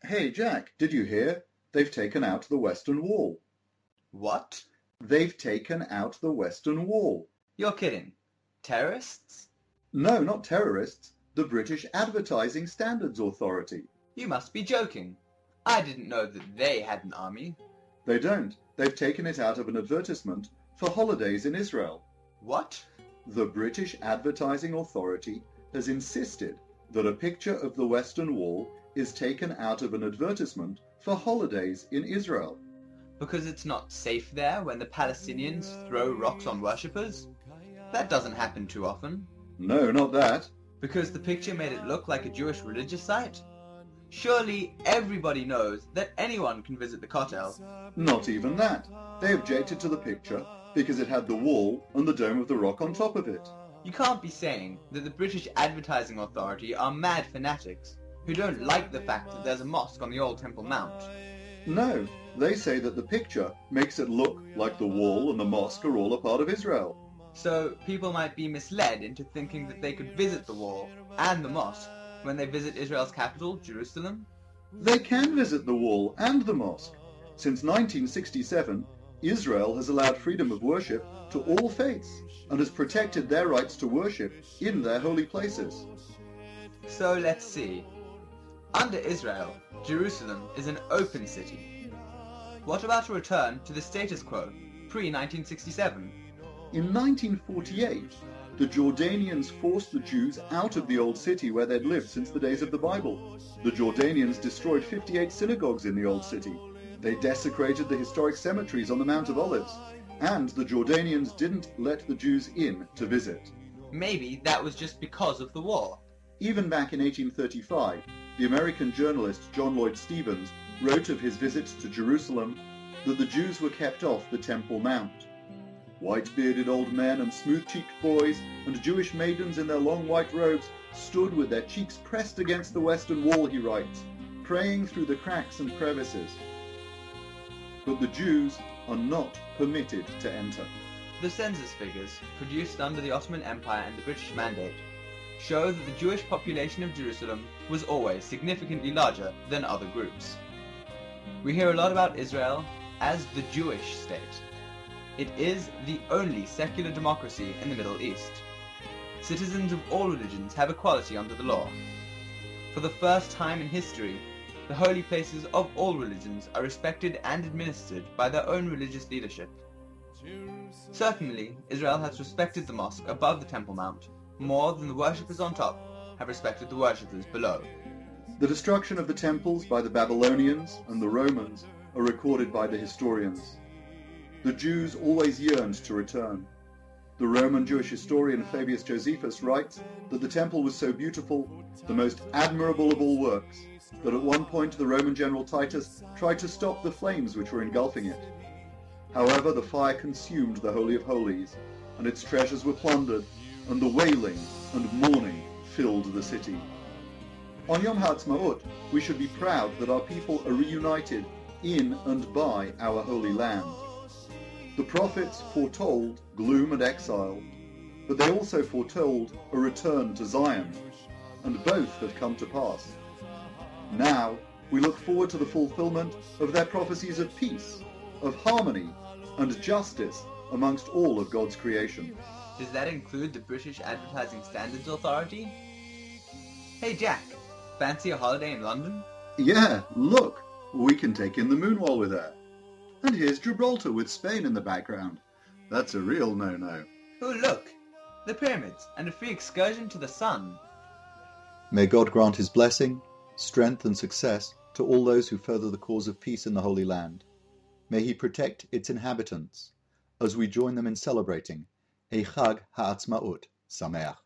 Hey, Jack, did you hear? They've taken out the Western Wall. What? They've taken out the Western Wall. You're kidding. Terrorists? No, not terrorists. The British Advertising Standards Authority. You must be joking. I didn't know that they had an army. They don't. They've taken it out of an advertisement for holidays in Israel. What? The British Advertising Authority has insisted that a picture of the Western Wall is taken out of an advertisement for holidays in Israel. Because it's not safe there when the Palestinians throw rocks on worshippers? That doesn't happen too often. No, not that. Because the picture made it look like a Jewish religious site? Surely everybody knows that anyone can visit the Kotel. Not even that. They objected to the picture because it had the wall and the dome of the rock on top of it. You can't be saying that the British Advertising Authority are mad fanatics who don't like the fact that there's a mosque on the old Temple Mount. No, they say that the picture makes it look like the wall and the mosque are all a part of Israel. So people might be misled into thinking that they could visit the wall and the mosque when they visit Israel's capital, Jerusalem? They can visit the wall and the mosque. Since 1967, Israel has allowed freedom of worship to all faiths and has protected their rights to worship in their holy places. So let's see. Under Israel, Jerusalem is an open city. What about a return to the status quo, pre-1967? In 1948, the Jordanians forced the Jews out of the old city where they'd lived since the days of the Bible. The Jordanians destroyed 58 synagogues in the old city. They desecrated the historic cemeteries on the Mount of Olives. And the Jordanians didn't let the Jews in to visit. Maybe that was just because of the war. Even back in 1835, the American journalist John Lloyd Stevens wrote of his visit to Jerusalem that the Jews were kept off the Temple Mount. White-bearded old men and smooth-cheeked boys and Jewish maidens in their long white robes stood with their cheeks pressed against the Western Wall, he writes, praying through the cracks and crevices. But the Jews are not permitted to enter. The census figures, produced under the Ottoman Empire and the British Mandate, show that the Jewish population of Jerusalem was always significantly larger than other groups. We hear a lot about Israel as the Jewish state. It is the only secular democracy in the Middle East. Citizens of all religions have equality under the law. For the first time in history, the holy places of all religions are respected and administered by their own religious leadership. Certainly, Israel has respected the mosque above the Temple Mount more than the worshippers on top have respected the worshippers below. The destruction of the temples by the Babylonians and the Romans are recorded by the historians. The Jews always yearned to return. The Roman Jewish historian Flavius Josephus writes that the temple was so beautiful, the most admirable of all works, that at one point the Roman general Titus tried to stop the flames which were engulfing it. However, the fire consumed the Holy of Holies, and its treasures were plundered, and the wailing and mourning filled the city. On Yom HaAtzmaut, we should be proud that our people are reunited in and by our holy land. The prophets foretold gloom and exile, but they also foretold a return to Zion, and both have come to pass. Now, we look forward to the fulfillment of their prophecies of peace, of harmony, and justice amongst all of God's creation. Does that include the British Advertising Standards Authority? Hey Jack, fancy a holiday in London? Yeah, look, we can take in the moon while we're there. And here's Gibraltar with Spain in the background. That's a real no-no. Oh look, the pyramids and a free excursion to the sun. May God grant his blessing, strength and success to all those who further the cause of peace in the Holy Land. May he protect its inhabitants as we join them in celebrating a Chag HaAtzmaut Sameach.